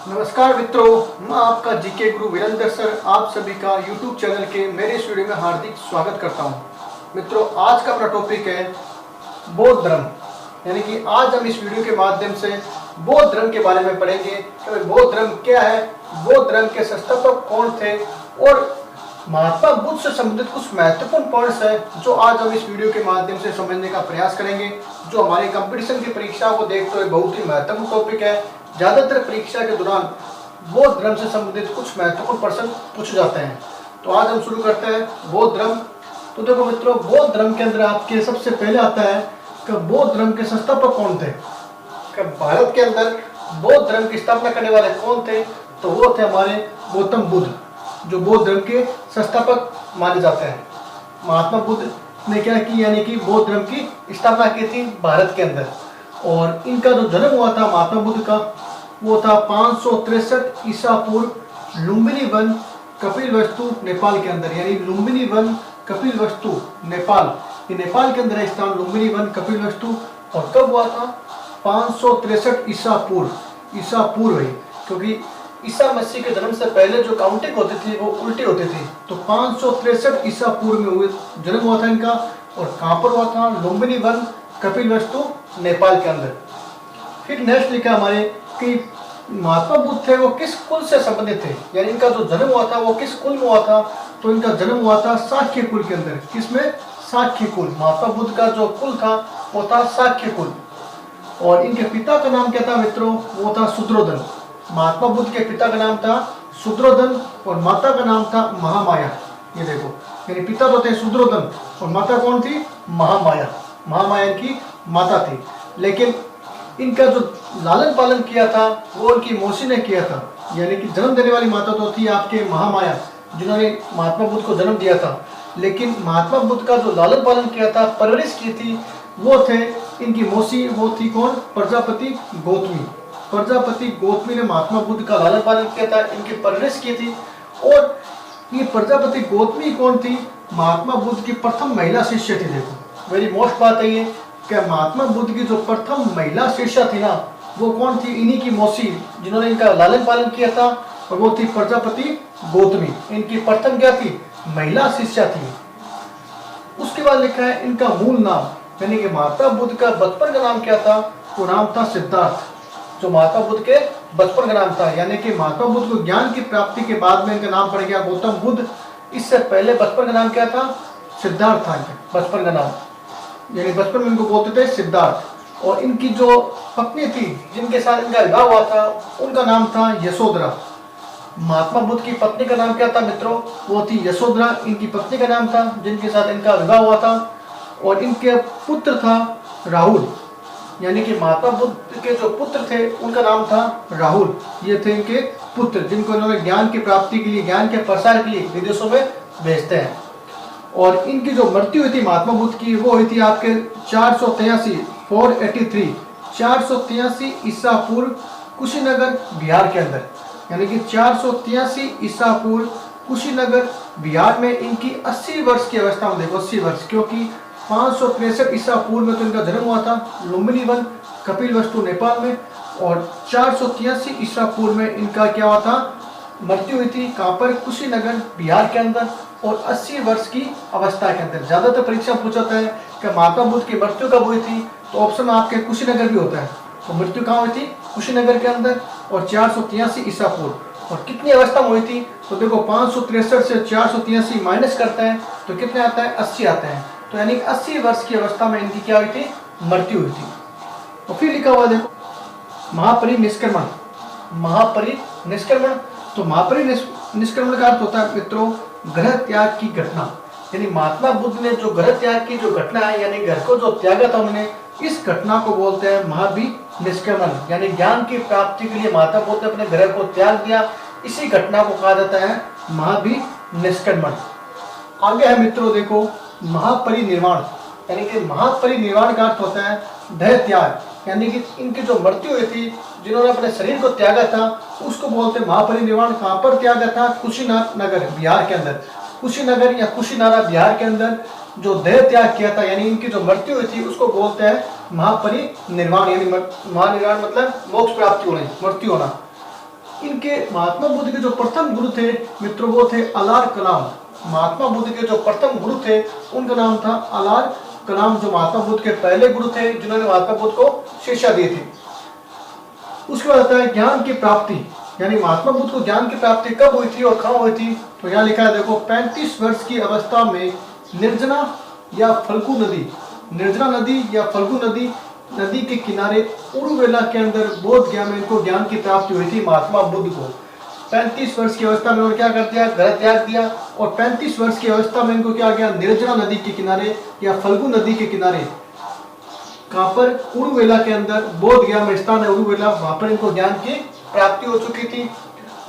नमस्कार मित्रों, मैं आपका जीके गुरु वीरेंद्र सर आप सभी का यूट्यूब चैनल के मेरे इस वीडियो में हार्दिक स्वागत करता हूं। मित्रों, आज का अपना टॉपिक है बौद्ध धर्म। यानी कि आज हम इस वीडियो के माध्यम से बौद्ध धर्म के बारे में पढ़ेंगे कि बौद्ध धर्म क्या है, बौद्ध धर्म के संस्थापक कौन थे और महात्मा बुद्ध से संबंधित कुछ महत्वपूर्ण पॉइंट्स है जो आज हम इस वीडियो के माध्यम से समझने का प्रयास करेंगे, जो हमारी कंपटीशन की परीक्षाओं को देखते हुए बहुत ही महत्वपूर्ण टॉपिक है। ज़्यादातर परीक्षा के दौरान बौद्ध धर्म से संबंधित कुछ महत्वपूर्ण प्रश्न पूछे जाते हैं। तो आज हम शुरू करते हैं बौद्ध धर्म। तो देखो मित्रों, बौद्ध धर्म के अंदर आपके सबसे पहले आता है कि बौद्ध धर्म के संस्थापक कौन थे। कि भारत के अंदर बौद्ध धर्म की स्थापना करने वाले कौन थे, तो वो थे हमारे गौतम बुद्ध, जो बौद्ध धर्म के संस्थापक माने जाते हैं। महात्मा बुद्ध ने क्या की, यानी कि बौद्ध धर्म की स्थापना की थी भारत के अंदर। और इनका जो जन्म हुआ था महात्मा बुद्ध का, वो था 563 ईसा पूर्व लुम्बिनी वन कपिलवस्तु नेपाल के अंदर। यानी लुम्बिनी वन कपिलवस्तु नेपाल, ये नेपाल के अंदर है स्थान लुम्बिनी वन कपिलवस्तु। और कब हुआ था? 563 ईसा पूर्व है, क्योंकि ईसा मसीह के जन्म से पहले जो काउंटिंग होती थी वो उल्टी होती थी। तो 563 ईसा पूर्व में हुए जन्म हुआ था इनका। और कहाँ पर हुआ था? लुम्बिनी वन कपिलवस्तु नेपाल के अंदर। फिर नेक्स्ट लिखा हमारे कि महात्मा बुद्ध थे वो किस कुल से संबंधित थे, यानी इनका जो जन्म हुआ था वो किस कुल में हुआ था। तो इनका जन्म हुआ था शाक्य कुल के अंदर। किसमें? शाक्य कुल। महात्मा बुद्ध का जो कुल था वो था शाक्य कुल। और इनके पिता का नाम क्या था मित्रों? वो था शुद्रोधन। महात्मा बुद्ध के पिता का नाम था शुद्रोधन और माता का नाम था महामाया। ये देखो, यानी पिता तो थे शुद्रोधन और माता कौन थी? महामाया। महामाया इनकी माता थी। लेकिन इनका जो लालन पालन किया था वो उनकी मौसी ने किया था। यानी कि जन्म देने वाली माता तो थी आपके महामाया, जिन्होंने महात्मा बुद्ध को जन्म दिया था। लेकिन महात्मा बुद्ध का जो लालन पालन किया था, परवरिश की थी, वो थे इनकी मौसी। वो थी कौन? प्रजापति गौतमी। प्रजापति गौतमी ने महात्मा बुद्ध का लालन पालन किया था, इनकी परवरिश की थी। और ये प्रजापति गौतमी कौन थी? महात्मा बुद्ध की प्रथम महिला शिष्य थी। देखो, वेरी मोस्ट बात है ये कि महात्मा बुद्ध की जो प्रथम महिला शिष्या थी ना, वो कौन थी? इन्हीं की मौसी, जिन्होंने इनका लालन पालन किया था, और वो थी प्रजापति गौतमी। इनकी प्रथम क्या थी? महिला शिष्या थी। उसके बाद लिखा है इनका मूल नाम, यानी कि महात्मा बुद्ध का बचपन का नाम क्या था? वो नाम था सिद्धार्थ। जो महात्मा बुद्ध के बचपन का नाम था, यानी कि महात्मा बुद्ध को ज्ञान की प्राप्ति के बाद में इनका नाम पड़ गया गौतम बुद्ध। इससे पहले बचपन का नाम क्या था? सिद्धार्थ था इनका बचपन का नाम, यानी बचपन में इनको बोलते थे सिद्धार्थ। और इनकी जो पत्नी थी जिनके साथ इनका विवाह हुआ था, उनका नाम था यशोधरा। महात्मा बुद्ध की पत्नी का नाम क्या था मित्रों? वो थी यशोधरा, इनकी पत्नी का नाम था जिनके साथ इनका विवाह हुआ था। और इनके पुत्र था राहुल, यानी कि महात्मा बुद्ध के जो पुत्र थे उनका नाम था राहुल। ये थे इनके पुत्र, जिनको इन्होंने ज्ञान की प्राप्ति के लिए, ज्ञान के प्रसार के लिए विदेशों में भेजते हैं। और इनकी जो मृत्यु हुई थी महात्मा बुद्ध की, वो हुई थी आपके 483 ईसा पूर्व कुशीनगर बिहार के अंदर। यानी कि 483 ईसा पूर्व कुशीनगर बिहार में इनकी 80 वर्ष की अवस्था में। देखो 80 वर्ष, क्योंकि 563 ईसा पूर्व में तो इनका जन्म हुआ था लुम्बिनी वन कपिलवस्तु नेपाल में। और 483 ईसा पूर्व में इनका क्या हुआ था? मृत्यु हुई थी। कहाँ पर? कुशीनगर बिहार के अंदर, और 80 वर्ष की अवस्था के अंदर। ज्यादातर परीक्षा पूछता है कि महात्मा बुद्ध की मृत्यु कब हुई थी, तो ऑप्शन में आपके कुशीनगर भी होता है। तो मृत्यु कहाँ हुई थी? कुशीनगर के अंदर, और 483 ईसा पूर्व। और कितनी अवस्था में हुई थी? तो देखो 563 से 483 माइनस करते हैं तो कितने आता है? 80 आता है। तो यानी 80 वर्ष की अवस्था में इनकी क्या हुई थी? मृत्यु हुई थी। और फिर लिखा हुआ देखो महापरिनिष्क्रमण। महापरिनिष्क्रमण, तो महापरिनिष्क्रमण का अर्थ होता है मित्रों ग्रह त्याग की घटना। यानी महात्मा बुद्ध ने जो ग्रह त्याग की जो घटना है, यानी घर को जो त्यागा था उन्होंने, इस घटना को बोलते हैं महापरिनिष्क्रमण। यानी ज्ञान की प्राप्ति के लिए महात्मा बुद्ध ने अपने ग्रह को त्याग दिया, इसी घटना को कहा जाता है महापरिनिष्क्रमण। आगे है मित्रों देखो महापरिनिर्वाण। यानी कि महापरिनिर्वाण का अर्थ होता है देह त्याग। यानी कि इनकी जो मृत्यु हुई थी, जिन्होंने अपने शरीर को त्यागा था, उसको बोलते हैं महापरिनिर्वाण। कहाँ पर त्यागा था? कुशीनगर बिहार के अंदर। कुशीनगर या कुशीनारा बिहार के अंदर जो देह त्याग किया था, यानी इनकी जो मृत्यु हुई थी, उसको बोलते हैं महापरिनिर्वाण। यानी महानिर्वाण मतलब मोक्ष प्राप्ति होना, मृत्यु होना। इनके महात्मा बुद्ध के जो प्रथम गुरु थे मित्रों वो थे अलार कलाम। महात्मा बुद्ध के जो प्रथम गुरु थे उनका नाम था अलार कलाम, जो महात्मा बुद्ध के पहले गुरु थे जिन्होंने महात्मा बुद्ध को शिक्षा दी थी। उसके बाद आता है ज्ञान की प्राप्ति, यानी महात्मा बुद्ध को ज्ञान की प्राप्ति कब हुई थी और कहाँ हुई थी। तो यहाँ लिखा है देखो, 35 वर्ष की अवस्था में निर्जना या फल्गु नदी, निर्जना नदी या फल्गु नदी के किनारे उरुवेला के अंदर बौद्ध ज्ञान में इनको ज्ञान की प्राप्ति हुई थी महात्मा बुद्ध को। 35 वर्ष की अवस्था में उन्होंने क्या कर दिया, घर त्याग दिया, और 35 वर्ष की अवस्था में इनको क्या गया, निर्जना नदी के किनारे या फल्गु नदी के किनारे, कहाँ पर, उरुवेला के अंदर, बौद्ध ज्ञान में स्थान है उरुवेला, वहां पर इनको ज्ञान की प्राप्ति हो चुकी थी।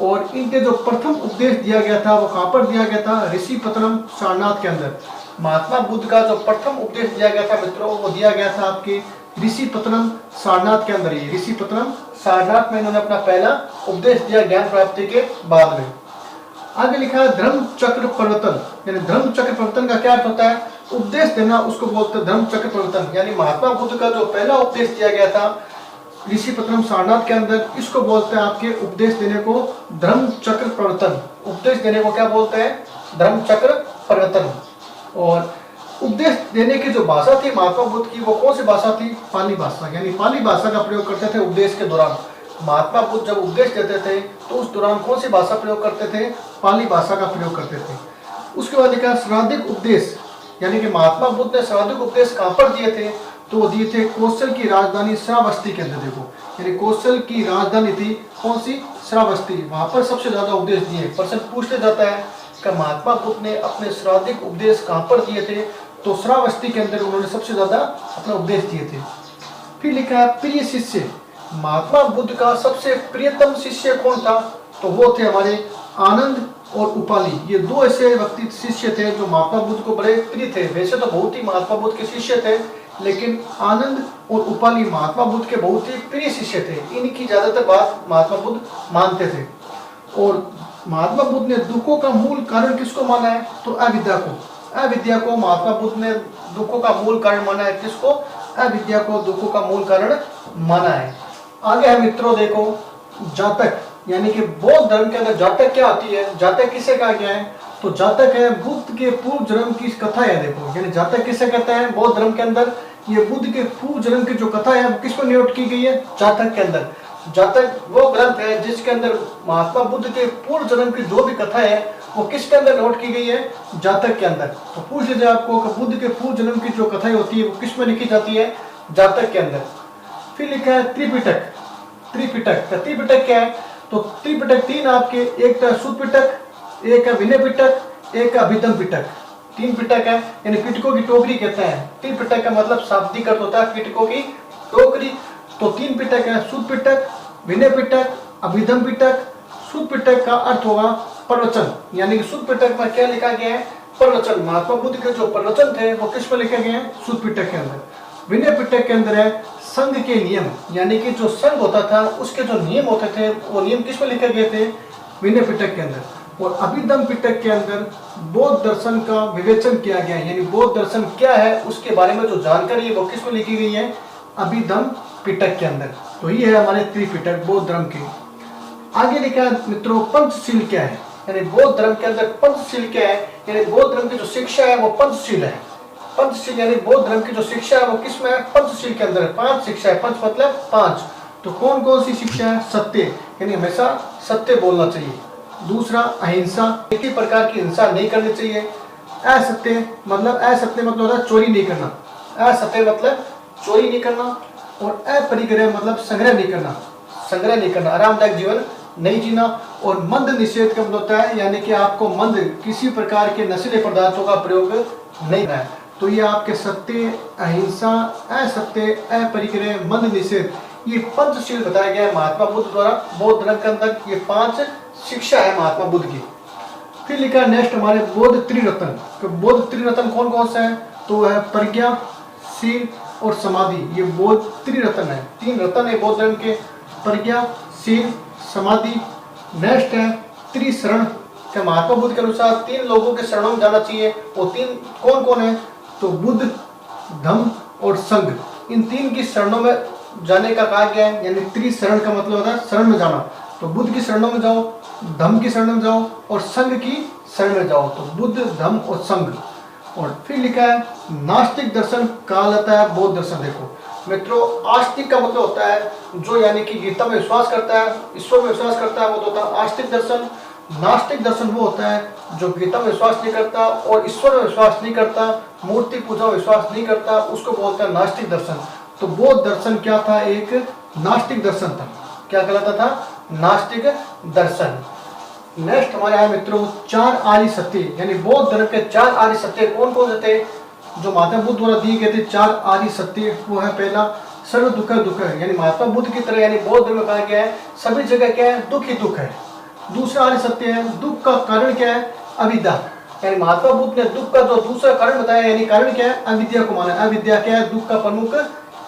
और इनके जो प्रथम उपदेश दिया गया था वो कहाँ पर दिया गया था, ऋषिपत्तनम सारनाथ के अंदर। महात्मा बुद्ध का जो प्रथम उपदेश दिया गया था मित्रों वो दिया गया था आपके ऋषिपत्तनम सारनाथ के अंदर। ही ऋषिपत्तनम सारनाथ में इन्होंने अपना पहला उपदेश दिया ज्ञान प्राप्ति के बाद में। आगे लिखा है धर्म चक्र परिवर्तन, यानी धर्म चक्र परिवर्तन का क्या अर्थ होता है, उपदेश देना, उसको बोलते हैं धर्म चक्र परिवर्तन। यानी महात्मा बुद्ध का जो पहला उपदेश दिया गया था ऋषिपत्तनम सारनाथ के अंदर, इसको बोलते हैं आपके उपदेश देने को धर्म चक्र परिवर्तन। उपदेश देने को क्या बोलते हैं, धर्म चक्र परिवर्तन। और उपदेश देने की जो भाषा थी महात्मा बुद्ध की वो कौन सी भाषा थी, पाली भाषा, यानी पाली भाषा का प्रयोग करते थे उपदेश के दौरान। महात्मा बुद्ध जब उपदेश देते थे तो उस दौरान कौन सी भाषा प्रयोग करते थे, पाली भाषा का प्रयोग करते थे। उसके बाद लिखा सर्वाधिक उपदेश, यानी कि महात्मा बुद्ध ने सर्वाधिक उपदेश कहाँ पर दिए थे, तो वो दिए थे कौशल की राजधानी श्रावस्ती के अंदर। देखो, यानी कौशल की राजधानी थी कौन सी, श्रावस्ती, वहां पर सबसे ज्यादा उपदेश दिए। प्रश्न पूछ जाता है कि महात्मा बुद्ध ने अपने सर्वाधिक उपदेश कहाँ पर दिए थे, तो श्रावस्ती के अंदर उन्होंने सबसे ज्यादा अपना उपदेश दिए थे। फिर लिखा है प्रिय शिष्य, महात्मा बुद्ध का सबसे प्रियतम शिष्य कौन था, तो वो थे हमारे आनंद और उपाली। ये दो ऐसे व्यक्ति शिष्य थे जो महात्मा बुद्ध को बड़े प्रिय थे। वैसे तो बहुत ही महात्मा बुद्ध के शिष्य थे, लेकिन आनंद और उपाली महात्मा बुद्ध के बहुत ही प्रिय शिष्य थे। इनकी ज्यादातर बात महात्मा बुद्ध मानते थे। और महात्मा बुद्ध ने दुखों का मूल कारण किसको माना है, तो अविद्या को। अविद्या को महात्मा बुद्ध ने दुखों का मूल कारण माना है। किसको, अविद्या को दुखों का मूल कारण माना है। आगे है मित्रों देखो जातक, यानी कि बौद्ध धर्म के अंदर जातक क्या आती है, जातक किसे कहा गया है, तो जातक है बुद्ध के पूर्व जन्म की कथा है। देखो, यानी जातक किसे कहते हैं बौद्ध धर्म के अंदर, ये बुद्ध के पूर्व जन्म की जो कथा है वो किस पर नोट की गई है, जातक के अंदर। जातक वो ग्रंथ है जिसके अंदर महात्मा बुद्ध के पूर्व जन्म की जो भी कथा है वो किसके अंदर नोट की गई है, जातक के अंदर। तो पूछ लीजिए आपको कि बुद्ध के पूर्व जन्म की जो कथाएं होती है वो किस में लिखी जाती है, जातक के अंदर। फिर लिखा है त्रिपिटक। त्रिपिटक क्या है, तो त्रिपिटक तीन आपके, एक था शुद्ध पिटक, एक है विनय पिटक, एक है अभिधम पिटक। तीन पिटक है, यानी पिटकों की टोकरी कहते हैं। त्रिपिटक का मतलब शाब्दिक अर्थ होता है पिटकों की टोकरी। तो तीन पिटक है, शुद्ध पिटक, विनय पिटक, अभिधम पिटक। शुद्ध पिटक का अर्थ होगा प्रवचन, यानी कि शुद्ध पिटक में क्या लिखा गया है, प्रवचन। महात्मा बुद्ध के जो प्रवचन थे वो किस पर लिखे गए हैं, शुद्ध पिटक के अंदर। विनय पिटक के अंदर है संघ के नियम, यानी कि जो संघ होता था उसके जो नियम होते थे वो नियम किस पर लिखे गए थे, विनय पिटक के अंदर। और अभिधम पिटक के अंदर बौद्ध दर्शन का विवेचन किया गया है, यानी बौद्ध दर्शन क्या है उसके बारे में जो जानकारी है वो किस में लिखी गई है, अभिधम पिटक के अंदर। तो ये है हमारे त्रिपिटक बौद्ध धर्म के। आगे लिखा है मित्रों पंचशील क्या है, यानी बौद्ध धर्म के अंदर पंचशील क्या है, यानी बौद्ध धर्म की जो शिक्षा है वो पंचशील है। पंचशील यानी बौद्ध धर्म की जो शिक्षा है वो किस में है, पंचशील के अंदर है। 5 शिक्षा है, पंच मतलब 5। तो कौन कौन सी शिक्षा है, सत्य, यानी हमेशा सत्य बोलना चाहिए। दूसरा अहिंसा, किसी प्रकार की हिंसा नहीं करनी चाहिए। असत्य मतलब होता है चोरी नहीं करना, असत्य मतलब चोरी नहीं करना। और अपरिग्रह मतलब संग्रह नहीं करना, आरामदायक जीवन नहीं जीना। और मंद निषेध का मतलब होता है, यानी कि आपको मंद किसी प्रकार के नशीले पदार्थों का प्रयोग नहीं करना है। तो ये आपके सत्य, अहिंसा, असत्य, अपरिग्रह, मंद निषेध, ये पंचशील बताया गया है महात्मा बुद्ध द्वारा बौद्ध धर्म के अंदर। ये 5 शिक्षा है महात्मा बुद्ध की। फिर लिखा है नेक्स्ट हमारे बौद्ध त्रिरत्न। तो बौद्ध त्रिरत्न कौन कौन सा है, तो है प्रज्ञा, शील और समाधि। ये बौद्ध त्रिरत्न है, 3 रत्न है बौद्ध धर्म के, प्रज्ञा, शील, समाधि। नेक्स्ट है त्रिशरण। क्या महात्मा बुद्ध के अनुसार 3 लोगों के शरणों में जाना चाहिए। वो 3 कौन कौन है, तो बुद्ध, धम्म और संघ। इन 3 की शरणों में जाने का कहा गया है, यानी त्रिशरण का मतलब होता है शरण में जाना। तो बुद्ध की शरणों में जाओ, धम्म की शरण में जाओ और संघ की शरण में जाओ। तो बुद्ध, धम्म और संघ। और फिर लिखा है नास्तिक दर्शन कहा जाता है बौद्ध दर्शन। देखो मित्रों, आस्तिक का मतलब होता है जो यानी कि गीता में विश्वास करता है, ईश्वर में विश्वास करता है, वो तो होता है आस्तिक दर्शन। नास्तिक दर्शन वो होता है जो गीता में विश्वास नहीं करता और ईश्वर में विश्वास नहीं करता, मूर्ति पूजा में विश्वास नहीं करता, उसको बोलता है नास्तिक दर्शन। तो बौद्ध दर्शन क्या था? एक नास्तिक दर्शन था। क्या कहलाता था? नास्तिक दर्शन। नेक्स्ट हमारे आए मित्रों चार आर्य सत्य, यानी बौद्ध धर्म के चार आर्य सत्य कौन कौन से थे जो महात्मा बुद्ध द्वारा दिए गए थे? चार आर्य सत्य। वो है पहला सर्व दुख दुख है, यानी महात्मा बुद्ध की तरह यानी बौद्ध धर्म में कहा गया है सभी जगह क्या है? दुख ही दुख है। दूसरा आर्य सत्य है दुख का कारण क्या है? अविद्या, यानी महात्मा बुद्ध ने दुख का जो दूसरा कारण बताया, यानी कारण क्या है? अविद्या को माना। अविद्या क्या है? दुख का प्रमुख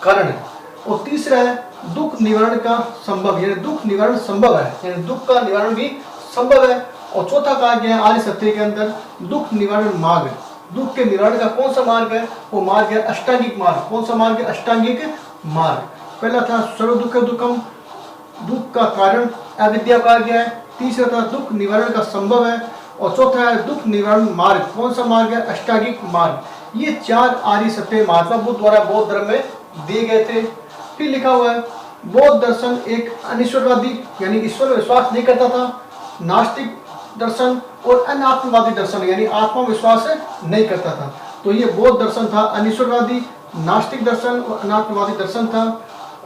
कारण है। और तीसरा है दुख निवारण का संभव, यानी दुख निवारण संभव है, यानी दुख का निवारण भी संभव है। और चौथा कहा गया है आर्य सत्य के अंदर दुख निवारण मार्ग। दुख के निवारण का कौन सा मार्ग है? वो मार्ग है अष्टांगिक मार्ग। कौन सा मार्ग है? अष्टांगिक मार्ग। पहला था सर्व दुख दुखम, दुख का कारण अविद्या कहा गया है। तीसरा था दुख निवारण का संभव है। और चौथा है दुख निवारण मार्ग। कौन सा मार्ग है? अष्टांगिक मार्ग। ये चार आर्य सत्य महात्मा बुद्ध द्वारा बौद्ध धर्म में दिए गए थे। फिर लिखा हुआ है बौद्ध दर्शन एक अनिश्वरवादी, यानी ईश्वर में विश्वास नहीं करता था, नास्तिक दर्शन और अनात्मवादी दर्शन, यानी आत्मा विश्वास नहीं करता था। तो ये बौद्ध दर्शन था अनिश्वरवादी, नास्तिक दर्शन और अनात्मवादी दर्शन था।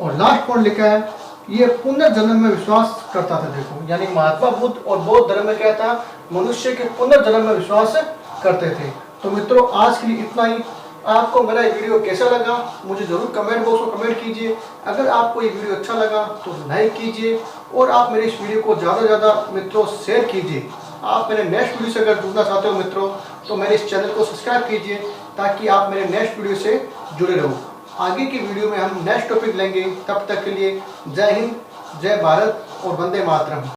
और लास्ट पॉइंट लिखा है ये पुनर्जन्म में विश्वास करता था। देखो यानी महात्मा बुद्ध और बौद्ध धर्म में क्या था? मनुष्य के पुनर्जन्म में विश्वास करते थे। तो मित्रों आज के लिए इतना ही। आपको मेरा ये वीडियो कैसा लगा मुझे जरूर कमेंट बॉक्स में कमेंट कीजिए। अगर आपको ये वीडियो अच्छा लगा तो लाइक कीजिए और आप मेरे इस वीडियो को ज़्यादा से ज़्यादा मित्रों शेयर कीजिए। आप मेरे नेक्स्ट वीडियो से अगर जुड़ना चाहते हो मित्रों तो मेरे इस चैनल को सब्सक्राइब कीजिए ताकि आप मेरे नेक्स्ट वीडियो से जुड़े रहो। आगे की वीडियो में हम नेक्स्ट टॉपिक लेंगे। तब तक के लिए जय हिंद, जय भारत और वंदे मातरम।